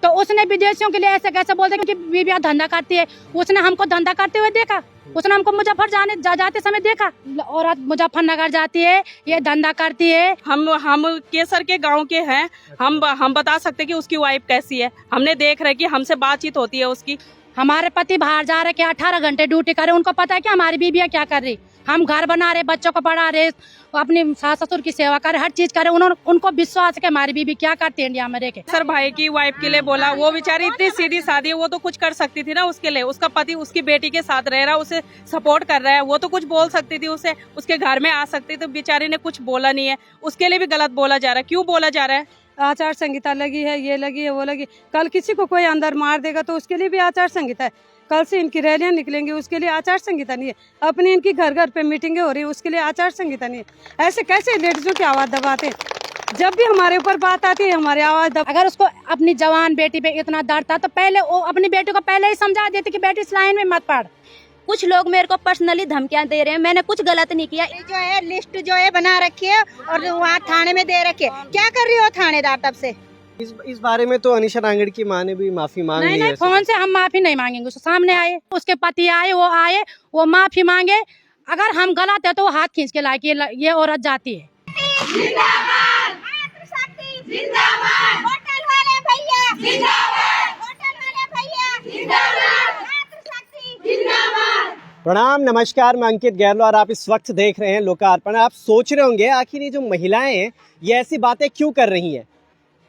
तो उसने विदेशियों के लिए ऐसे कैसे बोलते कि बीबिया धंधा करती है। उसने हमको धंधा करते हुए देखा, उसने हमको मुजफ्फर जाते समय देखा। औरत मुजफ्फरनगर जाती है, ये धंधा करती है। हम केसर के गांव के हैं। हम बता सकते कि उसकी वाइफ कैसी है। हमने देख रहे कि हमसे बातचीत होती है उसकी। हमारे पति बाहर जा रहे कि 18 घंटे ड्यूटी करे, उनको पता है कि हमारी बीबियाँ क्या कर रही। हम घर बना रहे, बच्चों को पढ़ा रहे, अपनी सास ससुर की सेवा करे, हर चीज करे। उनको विश्वास है कि हमारी बीबी क्या करती है इंडिया में रह के। सर भाई की वाइफ के लिए बोला, वो बेचारी इतनी सीधी सादी है, वो तो कुछ कर सकती थी ना उसके लिए। उसका पति उसकी बेटी के साथ रह रहा है, उसे सपोर्ट कर रहा है, वो तो कुछ बोल सकती थी, उसे उसके घर में आ सकती। तो बेचारी ने कुछ बोला नहीं है, उसके लिए भी गलत बोला जा रहा है। क्यों बोला जा रहा है? आचार संहिता लगी है, ये लगी है, वो लगी। कल किसी को कोई अंदर मार देगा तो उसके लिए भी आचार संहिता है। कल से इनकी रैलियां निकलेंगी, उसके लिए आचार संहिता नहीं है। अपनी इनकी घर घर पे मीटिंगें हो रही है, उसके लिए आचार संहिता नहीं है। ऐसे कैसे लेडीजों की आवाज दबाते हैं? जब भी हमारे ऊपर बात आती है हमारी आवाज अगर उसको अपनी जवान बेटी पे इतना डर था तो पहले वो अपनी बेटी को पहले ही समझा देती कि बेटी इस लाइन में मत पड़। कुछ लोग मेरे को पर्सनली धमकियां दे रहे हैं, मैंने कुछ गलत नहीं किया। जो है लिस्ट जो है बना रखी है और वहाँ थाने में दे रखी है। क्या कर रही हो थानेदार तब से? इस बारे में तो अनीशा रांगड़ की मां ने भी माफी मांग ली है। नहीं, फोन से हम माफी नहीं मांगेंगे। उसके सामने आए, उसके पति आए, वो माफी मांगे। अगर हम गलत है तो वो हाथ खींच के लाए कि ये औरत जाती है। जिंदाबाद जिंदाबाद होटल वाले भैया जिंदाबाद, होटल वाले भैया जिंदाबाद, जिंदाबाद। प्रणाम, नमस्कार, मैं अंकित गहलोत और आप इस वक्त देख रहे हैं लोकार्पण। आप सोच रहे होंगे आखिर ये जो महिलाएं हैं ये ऐसी बातें क्यों कर रही हैं,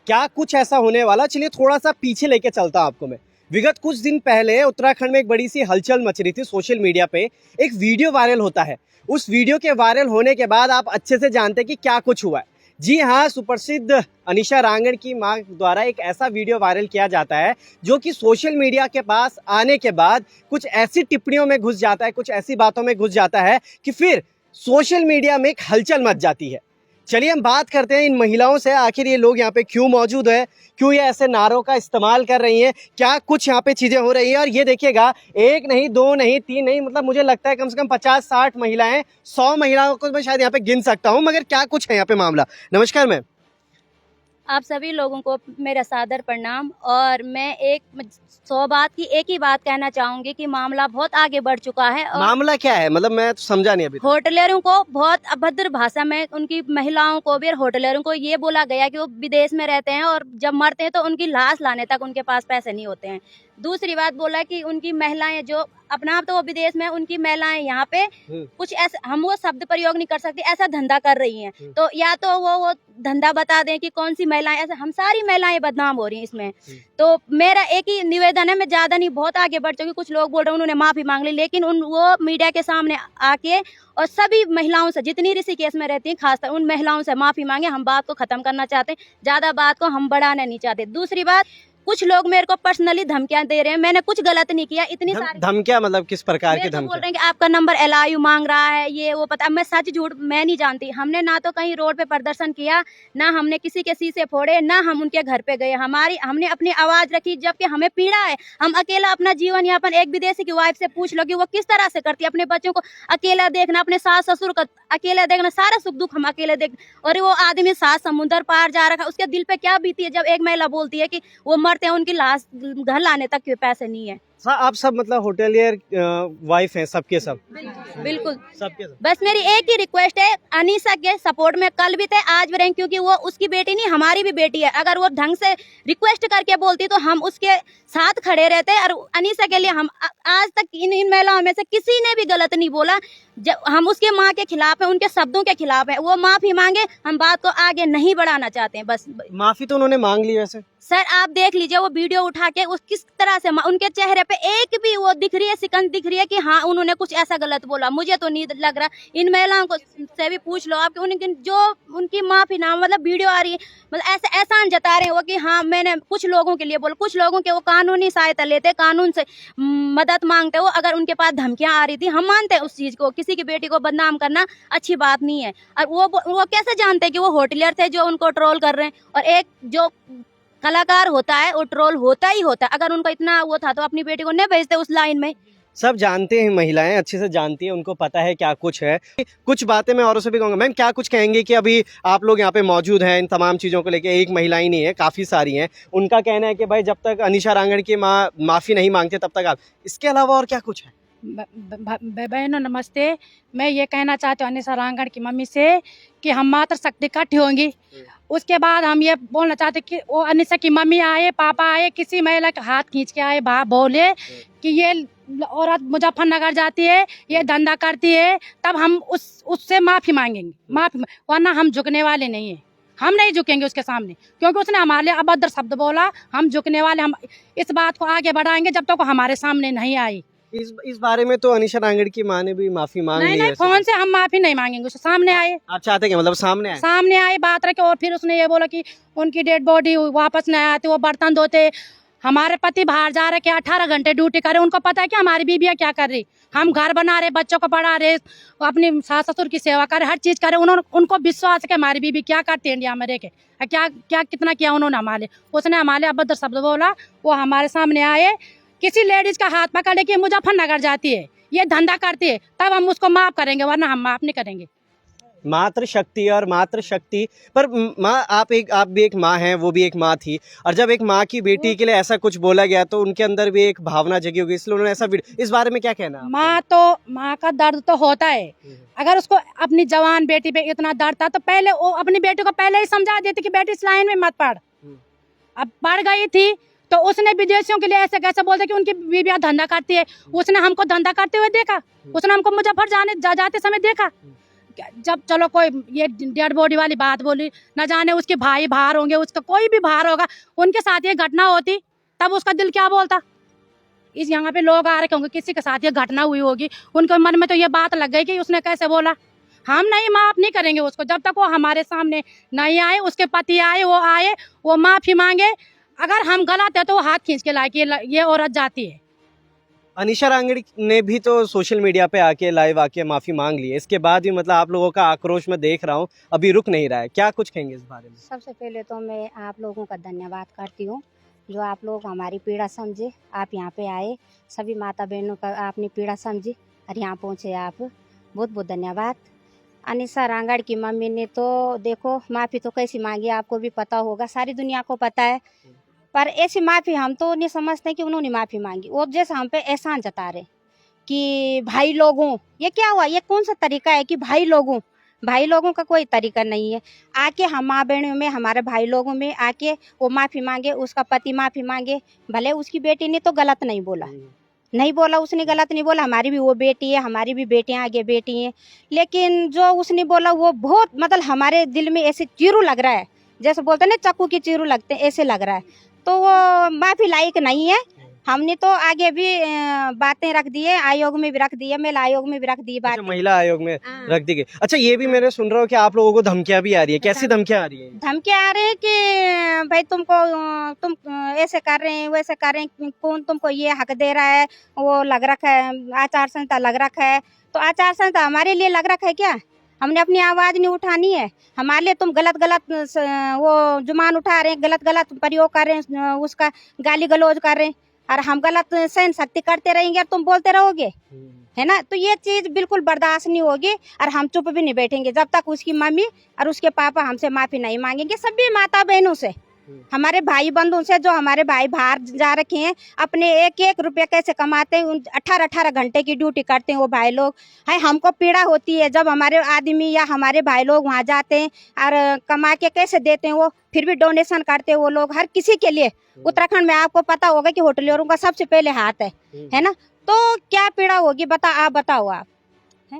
क्या कुछ ऐसा होने वाला। चलिए थोड़ा सा पीछे लेके चलता हूं आपको मैं। विगत कुछ दिन पहले उत्तराखंड में एक बड़ी सी हलचल मच रही थी। सोशल मीडिया पे एक वीडियो वायरल होता है। उस वीडियो के वायरल होने के बाद आप अच्छे से जानते हैं कि क्या कुछ हुआ है। जी हाँ, सुप्रसिद्ध अनीशा रांगड़ की मां द्वारा एक ऐसा वीडियो वायरल किया जाता है जो कि सोशल मीडिया के पास आने के बाद कुछ ऐसी टिप्पणियों में घुस जाता है, कुछ ऐसी बातों में घुस जाता है कि फिर सोशल मीडिया में एक हलचल मच जाती है। चलिए हम बात करते हैं इन महिलाओं से, आखिर ये लोग यहाँ पे क्यों मौजूद है, क्यों ये ऐसे नारों का इस्तेमाल कर रही हैं, क्या कुछ यहाँ पे चीजें हो रही है। और ये देखिएगा, एक नहीं, दो नहीं, तीन नहीं, मतलब मुझे लगता है कम से कम 50-60 महिलाएं, 100 महिलाओं को मैं शायद यहाँ पे गिन सकता हूँ। मगर क्या कुछ है यहाँ पे मामला। नमस्कार मैम। आप सभी लोगों को मेरा सादर प्रणाम। और मैं 100 बात की एक ही बात कहना चाहूंगी कि मामला बहुत आगे बढ़ चुका है। और मामला क्या है, मतलब मैं तो समझा नहीं अभी। होटलरों को बहुत अभद्र भाषा में, उनकी महिलाओं को भी और होटलरों को ये बोला गया कि वो विदेश में रहते हैं और जब मरते हैं तो उनकी लाश लाने तक उनके पास पैसे नहीं होते हैं। दूसरी बात बोला कि उनकी महिलाएं जो अपना आप तो वो विदेश में, उनकी महिलाएं यहाँ पे कुछ ऐसा, हम वो शब्द प्रयोग नहीं कर सकते, ऐसा धंधा कर रही हैं। तो या तो वो धंधा बता दें कि कौन सी महिलाएं, ऐसा हम सारी महिलाएं बदनाम हो रही हैं इसमें। तो मेरा एक ही निवेदन है, मैं ज्यादा नहीं, बहुत आगे बढ़ चुकी। कुछ लोग बोल रहे हैं उन्होंने माफी मांग ली, लेकिन वो मीडिया के सामने आके और सभी महिलाओं से, जितनी ऋषिकेश में रहती हैं खासकर उन महिलाओं से माफी मांगे। हम बात को खत्म करना चाहते हैं, ज्यादा बात को हम बढ़ाना नहीं चाहते। दूसरी बात, कुछ लोग मेरे को पर्सनली धमकियां दे रहे हैं, मैंने कुछ गलत नहीं किया। इतनी सारी धमकियां मतलब किस प्रकार की धमकियां? बोल रहे हैं कि आपका नंबर LIU मांग रहा है, ये वो पता। मैं सच झूठ मैं नहीं जानती। हमने ना तो कहीं रोड पे प्रदर्शन किया, ना हमने किसी के शीशे फोड़े, ना हम उनके घर पे गए। हमने अपनी आवाज रखी, जबकि हमें पीड़ा है। हम अकेला अपना जीवन यापन, एक विदेशी की वाइफ से पूछ लो कि वो किस तरह से करती है। अपने बच्चों को अकेला देखना, अपने सास ससुर का अकेला देखना, सारा सुख दुख हम अकेले देख। और वो आदमी 7 समुंदर पार जा रखा, उसके दिल पे क्या बीती है जब एक महिला बोलती है कि वो मरते हैं, उनकी लाश घर लाने तक के पैसे नहीं है। आप सब मतलब होटलियर वाइफ हैं सबके सब? बिल्कुल सबके सब। बस मेरी एक ही रिक्वेस्ट है, अनीसा के सपोर्ट में कल भी थे, आज भी रहेंगे, क्योंकि वो उसकी बेटी नहीं, हमारी भी बेटी है। अगर वो ढंग से रिक्वेस्ट करके बोलती तो हम उसके साथ खड़े रहते। और अनीसा के लिए हम आज तक इन महिलाओं में से किसी ने भी गलत नहीं बोला। जब हम उसके माँ के खिलाफ है, उनके शब्दों के खिलाफ है, वो माफी मांगे। हम बात को आगे नहीं बढ़ाना चाहते हैं। बस माफी तो उन्होंने मांग ली वैसे। सर आप देख लीजिए वो वीडियो उठा के, उस किस तरह से उनके चेहरे पे एक भी वो दिख रही है, सिकन दिख रही है कि हाँ उन्होंने कुछ ऐसा गलत बोला। मुझे तो नहीं लग रहा। इन महिलाओं को से भी पूछ लो आप, उनकी जो उनकी माफी ना, मतलब वीडियो आ रही है, मतलब ऐसे एहसान जता रहे हैं वो कि हाँ मैंने कुछ लोगों के लिए बोला। कुछ लोगों के वो कानूनी सहायता लेते, कानून से मदद मांगते। वो अगर उनके पास धमकियां आ रही थी, हम मानते हैं उस चीज को, किसी की बेटी को बदनाम करना अच्छी बात नहीं है। और वो कैसे जानते हैं कि वो होटलियर थे जो उनको ट्रोल कर रहे हैं। और एक जो कलाकार होता है वो ट्रोल होता ही होता है। अगर उनको इतना वो था तो अपनी बेटी को नहीं भेजते उस लाइन में। सब जानते हैं, महिलाएं अच्छे से जानती हैं, उनको पता है क्या कुछ है। कुछ बातें मैं औरों से भी कहूँगा। मैम क्या कुछ कहेंगे कि अभी आप लोग यहाँ पे मौजूद हैं इन तमाम चीज़ों को लेके, एक महिला ही नहीं है, काफ़ी सारी हैं, उनका कहना है कि भाई जब तक अनिशा रांगड़ की माँ माफ़ी नहीं मांगते तब तक आप, इसके अलावा और क्या कुछ है? बहनों नमस्ते। मैं ये कहना चाहती हूँ अनिशा रांगड़ की मम्मी से कि हम मात्र शक्ति इकट्ठी होंगी। उसके बाद हम ये बोलना चाहते कि वो अनिशा की मम्मी आए, पापा आए, किसी महिला के हाथ खींच के आए, बोले कि ये औरत मुजफ्फरनगर जाती है, ये धंधा करती है, तब हम उससे माफ़ी मांगेंगे, वरना हम झुकने वाले नहीं हैं। हम नहीं झुकेंगे उसके सामने, क्योंकि उसने हमारे लिए अभद्र शब्द बोला। हम झुकने वाले, हम इस बात को आगे बढ़ाएंगे जब तक वो हमारे सामने नहीं आई। इस बारे में तो अनिशा रांगड़ की माँ ने भी माफ़ी मांग ली है। नहीं, फोन से हम माफ़ी नहीं मांगेंगे, उसके सामने आए। आप चाहते हैं मतलब सामने आए बात रखे। और फिर उसने ये बोला कि उनकी डेड बॉडी वापस नहीं आती, वो बर्तन धोते। हमारे पति बाहर जा रहे कि 18 घंटे ड्यूटी करे, उनको पता है कि हमारी बीबियाँ क्या कर रही। हम घर बना रहे, बच्चों को पढ़ा रहे, अपनी सास ससुर की सेवा करे, हर चीज़ करे। उनको विश्वास है कि हमारी बीबी क्या करती है इंडिया में रह के, क्या कितना किया उन्होंने हमारे। उसने हमारे अभद्र शब्द बोला, वो हमारे सामने आए। किसी लेडीज का हाथ पकड़े कि मुजफ्फरनगर जाती है, ये धंधा करती है, तब हम उसको माफ़ करेंगे, वरना हम माफ़ नहीं करेंगे। मातृ शक्ति और मातृ शक्ति पर माँ, आप भी एक माँ हैं, वो भी एक माँ थी, और जब एक माँ की बेटी के लिए ऐसा कुछ बोला गया तो उनके अंदर भी एक भावना जगी होगी, इसलिए उन्होंने ऐसा इस बारे में क्या कहना है? माँ का दर्द तो होता है। अगर उसको अपनी जवान बेटी पे इतना दर्द था तो पहले वो अपनी बेटी को पहले ही समझा देती कि बेटी इस लाइन में मत पढ़। अब पढ़ गई थी तो उसने विदेशियों के लिए ऐसे कैसे बोलते कि उनकी बीबियाँ धंधा करती है। उसने हमको धंधा करते हुए देखा, उसने हमको मुजफ्फर जाते समय देखा। जब चलो कोई ये डेड बॉडी वाली बात बोली, न जाने उसके भाई बाहर होंगे, उसका कोई भी बाहर होगा, उनके साथ ये घटना होती तब उसका दिल क्या बोलता। इस यहाँ पे लोग आ रखे होंगे, किसी के साथ ये घटना हुई होगी, उनके मन में तो ये बात लग गई कि उसने कैसे बोला। हम नहीं, माफ़ नहीं करेंगे उसको जब तक वो हमारे सामने नहीं आए। उसके पति आए, वो माफ़ी मांगे। अगर हम गलत है तो वो हाथ खींच के लाए कि ये औरत जाती है। अनिशा रांगड़ ने भी तो सोशल मीडिया पे आके लाइव आके माफ़ी मांग ली है, इसके बाद भी मतलब आप लोगों का आक्रोश मैं देख रहा हूँ अभी रुक नहीं रहा है, क्या कुछ कहेंगे इस बारे में? सबसे पहले तो मैं आप लोगों का धन्यवाद करती हूँ, जो आप लोग हमारी पीड़ा समझे, आप यहाँ पे आए, सभी माता बहनों का आपने पीड़ा समझी और यहाँ पहुँचे आप, बहुत बहुत धन्यवाद। अनिशा रांगड़ की मम्मी ने तो देखो माफ़ी तो कैसी मांगी, आपको भी पता होगा, सारी दुनिया को पता है, पर ऐसी माफ़ी हम तो नहीं समझते कि उन्होंने माफ़ी मांगी। वो जैसे हम पे एहसान जता रहे कि भाई लोगों, ये क्या हुआ, ये कौन सा तरीका है कि भाई लोगों का कोई तरीका नहीं है। आके हम माँ बहनों में, हमारे भाई लोगों में आके वो माफ़ी मांगे, उसका पति माफ़ी मांगे। भले उसकी बेटी ने तो गलत नहीं बोला, उसने गलत नहीं बोला, हमारी भी वो बेटी है, हमारी भी बेटियां आगे बेटी हैं, लेकिन जो उसने बोला वो बहुत मतलब हमारे दिल में ऐसे चीरू लग रहा है, जैसे बोलते हैं ना चक्कू की चीरू लगते हैं, ऐसे लग रहा है। तो वो माफ़ी लायक नहीं है। हमने तो आगे भी बातें रख दी है, आयोग में भी रख दी है, महिला आयोग में भी रख दी बात, महिला आयोग में रख दी गई। अच्छा, ये भी मैंने सुन रहा हूँ कि आप लोगों को धमकियां भी आ रही है, कैसी धमकियां आ रही है? धमकियां आ रही है कि भाई तुम ऐसे कर रहे हैं, वैसे कर रहे हैं, कौन तुमको ये हक दे रहा है, वो लग रखा है, आचार संहिता लग रखा है। तो आचार संहिता हमारे लिए लग रखा है क्या? हमने अपनी आवाज़ नहीं उठानी है, हमारे लिए तुम गलत वो जुबान उठा रहे हैं, गलत प्रयोग कर रहे हैं, उसका गाली गलौज कर रहे हैं, और हम गलत सहन शक्ति करते रहेंगे और तुम बोलते रहोगे, है ना। तो ये चीज़ बिल्कुल बर्दाश्त नहीं होगी और हम चुप भी नहीं बैठेंगे जब तक उसकी मम्मी और उसके पापा हमसे माफ़ी नहीं मांगेंगे। सभी माता बहनों से, हमारे भाई बंधुओं से, जो हमारे भाई बाहर जा रखे हैं, अपने एक रुपया कैसे कमाते हैं, 18 घंटे की ड्यूटी करते हैं वो भाई लोग। है, हमको पीड़ा होती है जब हमारे आदमी या हमारे भाई लोग वहाँ जाते हैं और कमा के कैसे देते हैं, वो फिर भी डोनेशन करते हैं वो लोग हर किसी के लिए। उत्तराखंड में आपको पता होगा कि होटलियरों का सबसे पहले हाथ है ना। तो क्या पीड़ा होगी, बताओ आप।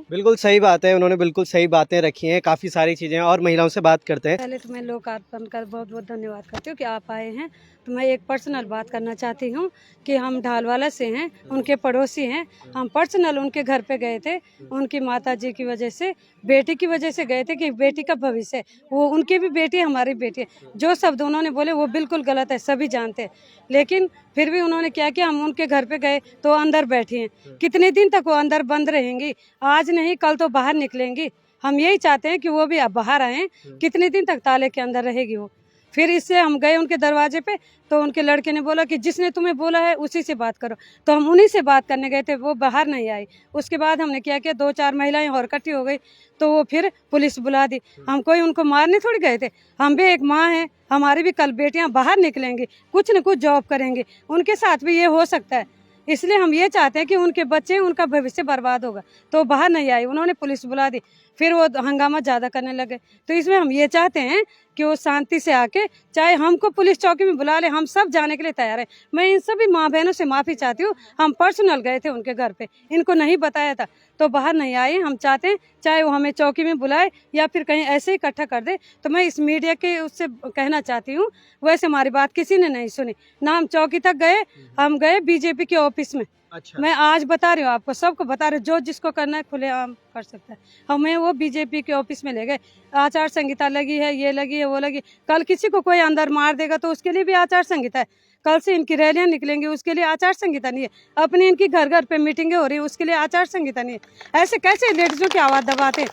बिल्कुल सही बात है, उन्होंने बिल्कुल सही बातें रखी हैं, काफ़ी सारी चीज़ें। और महिलाओं से बात करते हैं। पहले तो मैं लोकार्पण कर बहुत बहुत धन्यवाद करती हूँ कि आप आए हैं। तो मैं एक पर्सनल बात करना चाहती हूँ कि हम ढालवाला से हैं, उनके पड़ोसी हैं। हम पर्सनल उनके घर पे गए थे, उनकी माता जी की वजह से, बेटी की वजह से गए थे कि बेटी का भविष्य, वो उनकी भी बेटी है, हमारी बेटी है। जो शब्द उन्होंने बोले वो बिल्कुल गलत है, सभी जानते हैं, लेकिन फिर भी उन्होंने क्या किया, हम उनके घर पे गए तो अंदर बैठी हैं। कितने दिन तक वो अंदर बंद रहेंगी? आज नहीं कल तो बाहर निकलेंगी। हम यही चाहते हैं कि वो भी अब बाहर आएँ। कितने दिन तक ताले के अंदर रहेगी वो? फिर इससे हम गए उनके दरवाजे पे, तो उनके लड़के ने बोला कि जिसने तुम्हें बोला है उसी से बात करो। तो हम उन्हीं से बात करने गए थे, वो बाहर नहीं आई। उसके बाद हमने क्या किया, 2-4 महिलाएं और इकट्ठी हो गई, तो वो फिर पुलिस बुला दी। हम कोई उनको मारने थोड़ी गए थे, हम भी एक माँ हैं, हमारी भी कल बेटियां बाहर निकलेंगी, कुछ न कुछ जॉब करेंगे, उनके साथ भी ये हो सकता है। इसलिए हम ये चाहते हैं कि उनके बच्चे, उनका भविष्य बर्बाद होगा। तो बाहर नहीं आई, उन्होंने पुलिस बुला दी, फिर वो हंगामा ज़्यादा करने लगे। तो इसमें हम ये चाहते हैं कि वो शांति से आके, चाहे हमको पुलिस चौकी में बुला ले, हम सब जाने के लिए तैयार हैं। मैं इन सभी माँ बहनों से माफ़ी चाहती हूँ, हम पर्सनल गए थे उनके घर पे, इनको नहीं बताया था, तो बाहर नहीं आए। हम चाहते हैं चाहे वो हमें चौकी में बुलाए या फिर कहीं ऐसे ही इकट्ठा कर दे। तो मैं इस मीडिया के उससे कहना चाहती हूँ, वैसे हमारी बात किसी ने नहीं सुनी ना, हम चौकी तक गए, हम गए बीजेपी के ऑफिस में। अच्छा। मैं आज बता रही हूँ आपको, सबको बता रही हूँ, जो जिसको करना है खुलेआम कर सकता है। हमें वो बीजेपी के ऑफिस में ले गए, आचार संहिता लगी है, ये लगी है, वो लगी। कल किसी को कोई अंदर मार देगा तो उसके लिए भी आचार संहिता है। कल से इनकी रैलियां निकलेंगी, उसके लिए आचार संहिता नहीं है। अपनी इनकी घर घर पे मीटिंगें हो रही है, उसके लिए आचार संहिता नहीं है। ऐसे कैसे लेडीजों की आवाज़ दबाते हैं?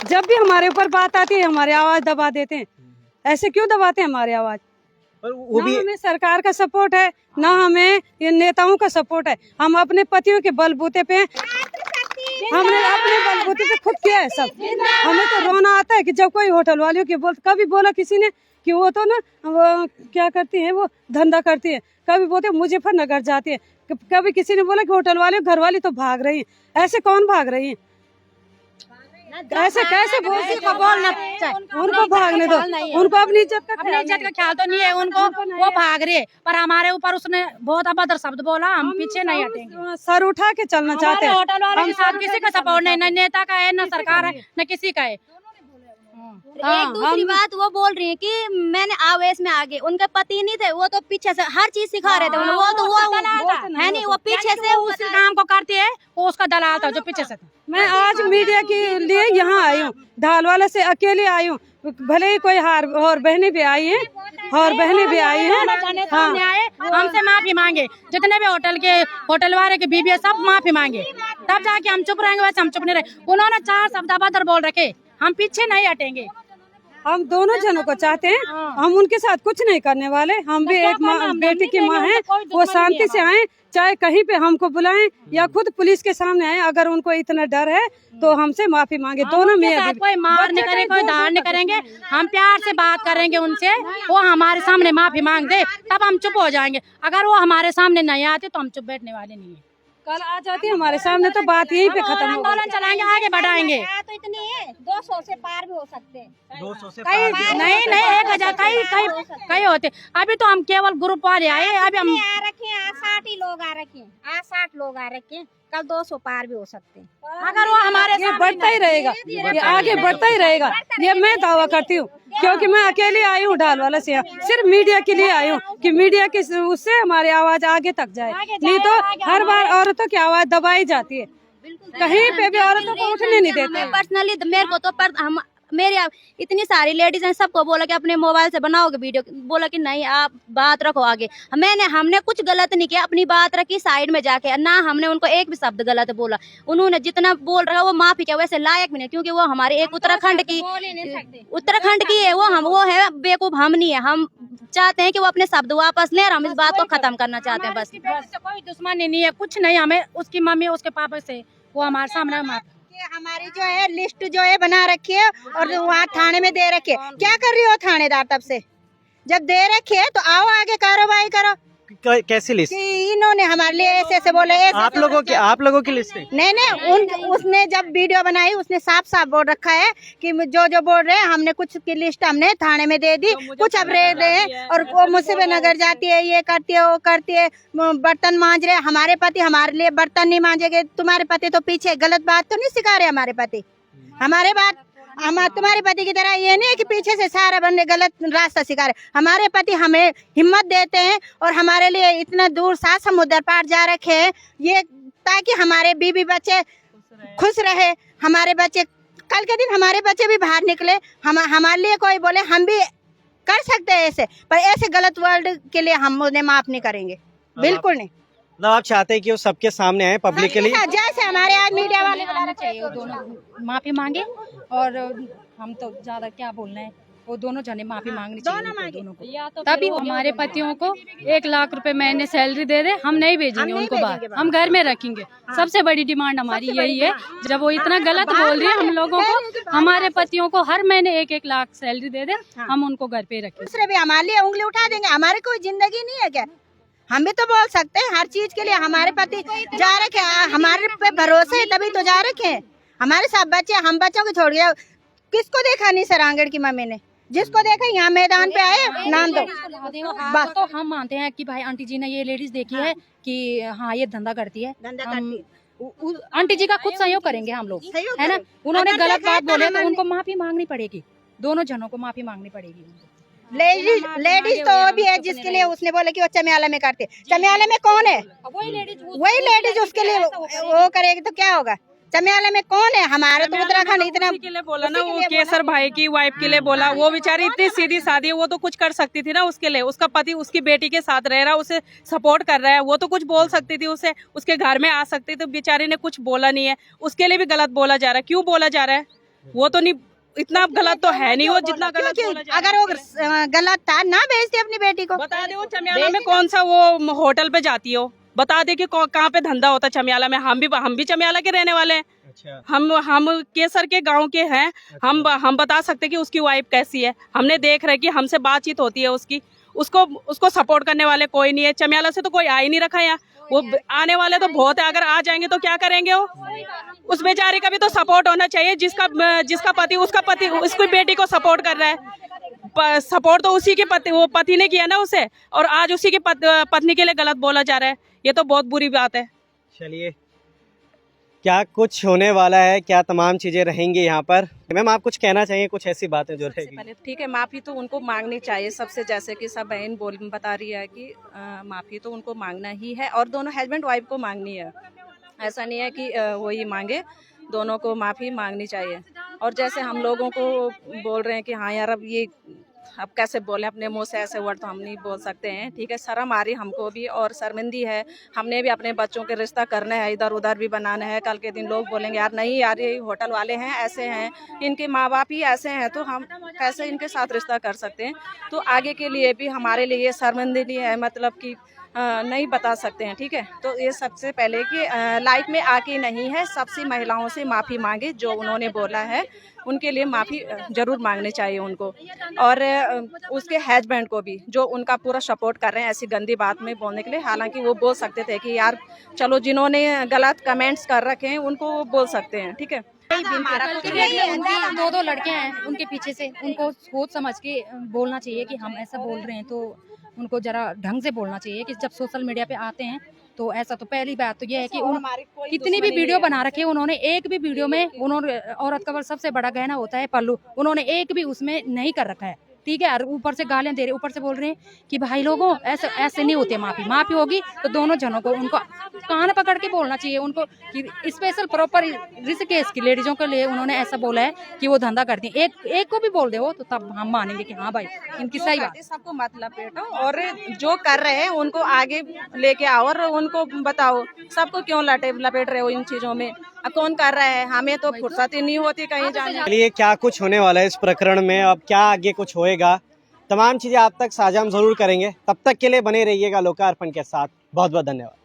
जब भी हमारे ऊपर बात आती है हमारी आवाज़ दबा देते हैं। ऐसे क्यों दबाते हैं हमारी आवाज़? पर वो भी ना हमें सरकार का सपोर्ट है, ना हमें ये नेताओं का सपोर्ट है। हम अपने पतियों के बलबूते पे, हमने अपने बलबूते पे खुद किया है सब। हमें तो रोना आता है कि जब कोई होटल वालियों की कभी बोला किसी ने कि वो तो ना वो क्या करती है, वो धंधा करती है, कभी बोलते मुजफ्फरनगर जाती है, कभी किसी ने बोला कि होटल वाले घर वाली तो भाग रही है। ऐसे कौन भाग रही है? ऐसे कैसे बोलते? बोलना उनको भागने दो, उनको अपनी इज्जत का अपनी इज्जत का ख्याल तो नहीं है उनको, वो भाग रही है। पर हमारे ऊपर उसने बहुत अभद्र शब्द बोला, हम पीछे नहीं हटेंगे। सर उठा के चलना चाहते हैं। होटल वालों के साथ किसी का सपोर्ट नहीं, न नेता का है, न सरकार है, न किसी का है। एक दूसरी बात वो बोल रही है कि मैंने आवेश में आगे, उनके पति नहीं थे, वो तो पीछे से हर चीज सिखा रहे थे उन्हें। वो तो वो है नहीं, वो पीछे से उस काम को करती है, वो उसका दलाल था जो पीछे से था। मैं आज मीडिया के लिए यहाँ आई हूँ, ढालवाला से अकेले आई हूँ। भले ही कोई और बहनें भी आई हैं, और बहनें भी आई हैं। हाँ, हमसे माफी मांगे, जितने भी होटल वाले के बीबी है, सब माफी मांगे, तब जाके हम चुप रहेंगे। वैसे हम चुप नहीं रहे। उन्होंने 4 शब्द अभद्र बोल रखे, हम पीछे नहीं हटेंगे। हम दोनों जनों को चाहते हैं, हम उनके साथ कुछ नहीं करने वाले। हम भी एक बेटी की माँ हैं, वो शांति से आए, चाहे कहीं पे हमको बुलाएं या खुद पुलिस के सामने आए। अगर उनको इतना डर है तो हमसे माफी मांगे। दोनों में कोई मार नहीं करेंगे, कोई धार नहीं करेंगे, हम प्यार से बात करेंगे उनसे। वो हमारे सामने माफी मांग दे, तब हम चुप हो जाएंगे। अगर वो हमारे सामने नहीं आते तो हम चुप बैठने वाले नहीं है। कल आ जाती हमारे सामने तो बात यहीं पे खत्म हो। आंदोलन चलाएंगे, आगे बढ़ाएंगे। तो इतनी है, 200 से पार भी हो सकते हैं। 200 से कई नहीं 1000 कई होते। अभी तो हम केवल ग्रुप वाले आए, अभी हम आ रखे हैं, आज 60 लोग आ रखे हैं, आज 60 लोग आ रखे हैं, कल 200 पार भी हो सकते हैं। अगर वो हमारे ये बढ़ता ही रहेगा, ये आगे बढ़ता ही रहेगा, ये मैं दावा करती हूँ। क्योंकि मैं अकेले आई हूँ ढालवाला से, सिर्फ मीडिया के लिए आई हूँ कि मीडिया के उससे हमारी आवाज आगे तक जाए। नहीं तो हर बार औरतों की आवाज दबाई जाती है, कहीं पे भी औरतों को उठने नहीं देते। पर्सनली मेरे को तो हम मेरी इतनी सारी लेडीज हैं, सबको बोला कि अपने मोबाइल से बनाओगे वीडियो, बोला कि नहीं आप बात रखो आगे। हमने कुछ गलत नहीं किया, अपनी बात रखी साइड में जाके, ना हमने उनको एक भी शब्द गलत बोला। उन्होंने जितना बोल रहा है वो माफी किया, वैसे लायक भी नहीं, क्योंकि वो हमारे एक उत्तराखंड की है, वो है बेवकूफ, हम नहीं है। हम चाहते हैं कि वो अपने शब्द वापस लें और हम इस बात को खत्म करना चाहते हैं। बस कोई दुश्मनी नहीं है, कुछ नहीं। हमें उसकी मम्मी उसके पापा से, वो हमारे सामने माफी। हमारी जो है लिस्ट जो है बना रखी है और वहाँ थाने में दे रखी है। क्या कर रही हो थानेदार? तब से जब दे रखी है तो आओ आगे कार्रवाई करो। कैसी लिस्ट? कि इन्होंने हमारे लिए ऐसे बोले। आप लोगों की लिस्ट है? नहीं, उसने जब वीडियो बनाई उसने साफ साफ बोल रखा है कि जो बोल रहे हैं, हमने कुछ की लिस्ट हमने थाने में दे दी, कुछ अब रह रहे हैं। और वो मुसीबतनगर जाती है, ये करती है, वो करती है, बर्तन मांज रहे। हमारे पति हमारे लिए बर्तन नहीं मांजेंगे, तुम्हारे पति तो पीछे गलत बात तो नहीं सिखा रहे। हमारे पति तुम्हारे पति की तरह ये नहीं है कि पीछे से सारा बंदे गलत रास्ता सिखा रहे। हमारे पति हमें हिम्मत देते हैं और हमारे लिए इतना दूर 7 समुद्र पार जा रखे हैं, ये ताकि हमारे बीबी बच्चे खुश रहे। हमारे बच्चे कल के दिन हमारे बच्चे भी बाहर निकले, हमारे लिए कोई बोले हम भी कर सकते हैं ऐसे, पर ऐसे गलत वर्ड के लिए हम उन्हें माफ नहीं करेंगे, बिल्कुल नहीं। ना आप चाहते हैं कि वो सबके सामने आए पब्लिक के लिए? जैसे हमारे आज मीडिया वाले चाहिए, वो दोनों माफी मांगे। और हम तो ज्यादा क्या बोलना है, वो दोनों जने माफी मांगनी दोनों चाहिए मांगे। दोनों को। या तो तभी हमारे पतियों को 1 लाख रुपए महीने सैलरी दे दे, हम नहीं भेजेंगे नहीं उनको भेजेंगे बाहर, हम घर में रखेंगे। सबसे बड़ी डिमांड हमारी सबसे बड़ी यही है। जब वो इतना गलत बोल रही है हम लोगों को, हमारे पतियों को हर महीने 1-1 लाख सैलरी दे दे, हम उनको घर पे रखें। दूसरे भी हमारे लिए उंगली उठा देंगे, हमारी कोई जिंदगी नहीं है क्या? हम भी तो बोल सकते हैं हर चीज के लिए। हमारे पति जा रखे, हमारे पे भरोसे है तभी तो जा रखे हैं। हमारे सब बच्चे, हम बच्चों को छोड़ गया, किसको देखा नहीं सर आंगड़ की मम्मी ने? जिसको देखा यहाँ मैदान पे आए नाम दो बस तो हम मानते हैं कि भाई आंटी जी ने ये लेडीज देखी है कि हाँ ये धंधा करती है, धंधा हम करती आंटी जी का खुद सहयोग करेंगे हम लोग, सहयोग है ना। करेंगे। उन्होंने अगर गलत देखा बात है बोले तो तो हम- उनको माफी मांगनी पड़ेगी, दोनों जनों को माफी मांगनी पड़ेगी। लेडीज तो वो भी है जिसके लिए उसने बोले कि वो चमियाला में करते। चमियाला में कौन है? वही लेडीज उसके लिए वो करेगी तो क्या होगा? चमियाला में कौन है? हमारे तो उत्तराखंड इतना उसी के लिए बोला ना, उसी के वो लिए केसर भाई की वाइफ के लिए बोला। वो बेचारी इतनी सीधी सादी है, वो तो कुछ कर सकती थी ना उसके लिए। उसका पति उसकी बेटी के साथ रह रहा है, उसे सपोर्ट कर रहा है, वो तो कुछ बोल सकती थी, उसे उसके घर में आ सकती थी। बेचारी ने कुछ बोला नहीं है, उसके लिए भी गलत बोला जा रहा है। क्यों बोला जा रहा है? वो तो नहीं, इतना गलत तो है नहीं वो जितना गलत क्योंकि बोला जा रहा है। अगर वो गलत था ना भेजते अपनी बेटी को। बता दे वो चमियाला में कौन सा वो होटल पे जाती हो, बता दे कि कहाँ पे धंधा होता है चमियाला में। हम भी चमियाला के रहने वाले हैं। अच्छा, हम केसर के गांव के हैं। हम बता सकते हैं कि उसकी वाइफ कैसी है। हमने देख रहे कि हमसे बातचीत होती है उसकी। उसको सपोर्ट करने वाले कोई नहीं है। चमियाला से तो कोई आ ही नहीं रखा यहाँ। वो आने वाले तो बहुत है, अगर आ जाएंगे तो क्या करेंगे वो? उस बेचारे का भी तो सपोर्ट होना चाहिए, जिसका पति उसकी बेटी को सपोर्ट कर रहा है। सपोर्ट तो उसी के पति ने किया ना उसे, और आज उसी की पत्नी के लिए गलत बोला जा रहा है। ये तो बहुत बुरी बात है। चलिए, क्या कुछ होने वाला है, क्या तमाम चीजें रहेंगी यहाँ पर? मैम, आप कुछ कहना चाहिए, कुछ ऐसी बातें जो सबसे रहेगी? पहले ठीक है, माफ़ी तो उनको मांगनी चाहिए सबसे। जैसे कि सब बहन बता रही है कि माफ़ी तो उनको मांगना ही है, और दोनों हस्बैंड वाइफ को मांगनी है। ऐसा नहीं है कि वो ही मांगे, दोनों को माफ़ी मांगनी चाहिए। और जैसे हम लोगों को बोल रहे हैं कि हाँ यार अब कैसे बोले अपने मुंह से, ऐसे वर्ड तो हम नहीं बोल सकते हैं। ठीक है, शर्म आ रही हमको भी और शर्मिंदी है। हमने भी अपने बच्चों के रिश्ता करना है, इधर उधर भी बनाना है। कल के दिन लोग बोलेंगे यार नहीं यार ये होटल वाले हैं, ऐसे हैं, इनके माँ बाप ही ऐसे हैं, तो हम कैसे इनके साथ रिश्ता कर सकते हैं? तो आगे के लिए भी हमारे लिए ये शर्मिंदगी है, मतलब कि नहीं बता सकते हैं। ठीक है, तो ये सबसे पहले कि लाइफ में आके नहीं है, सबसे महिलाओं से माफ़ी मांगे। जो उन्होंने बोला है उनके लिए माफ़ी ज़रूर मांगनी चाहिए उनको, और उसके हस्बैंड को भी जो उनका पूरा सपोर्ट कर रहे हैं ऐसी गंदी बात में बोलने के लिए। हालांकि वो बोल सकते थे कि यार चलो जिन्होंने गलत कमेंट्स कर रखे हैं उनको वो बोल सकते हैं। ठीक है, उनकी 2 लड़के हैं उनके पीछे से, उनको सोच समझ के बोलना चाहिए कि हम ऐसा बोल रहे हैं, तो उनको जरा ढंग से बोलना चाहिए कि जब सोशल मीडिया पे आते हैं तो ऐसा। तो पहली बात तो ये है कि कितनी भी वीडियो बना रखे, उन्होंने एक भी वीडियो में औरत का सबसे बड़ा गहना होता है पल्लू, उन्होंने एक भी उसमें नहीं कर रखा है। ठीक है, और ऊपर से गालियां दे रहे, ऊपर से बोल रहे हैं कि भाई लोगों ऐसे नहीं होते। माफी होगी तो दोनों जनों को उनको कान पकड़ के बोलना चाहिए उनको कि स्पेशल प्रॉपर ऋषिकेश की लेडीजों के लिए उन्होंने ऐसा बोला है कि वो धंधा करती है। एक को भी बोल दे वो, तो तब हम मानेंगे कि हाँ भाई इनकी सही बात। सबको मत लपेटो, और जो कर रहे हैं उनको आगे लेके आओ और उनको बताओ। सबको क्यों लपेट रहे हो इन चीजों में? कौन कर रहा है? हमें तो फुर्सत ही नहीं होती कहीं जाने। चलिए, क्या कुछ होने वाला है इस प्रकरण में, अब क्या आगे कुछ होएगा, तमाम चीजें आप तक साझा हम जरूर करेंगे। तब तक के लिए बने रहिएगा लोकार्पण के साथ। बहुत बहुत धन्यवाद।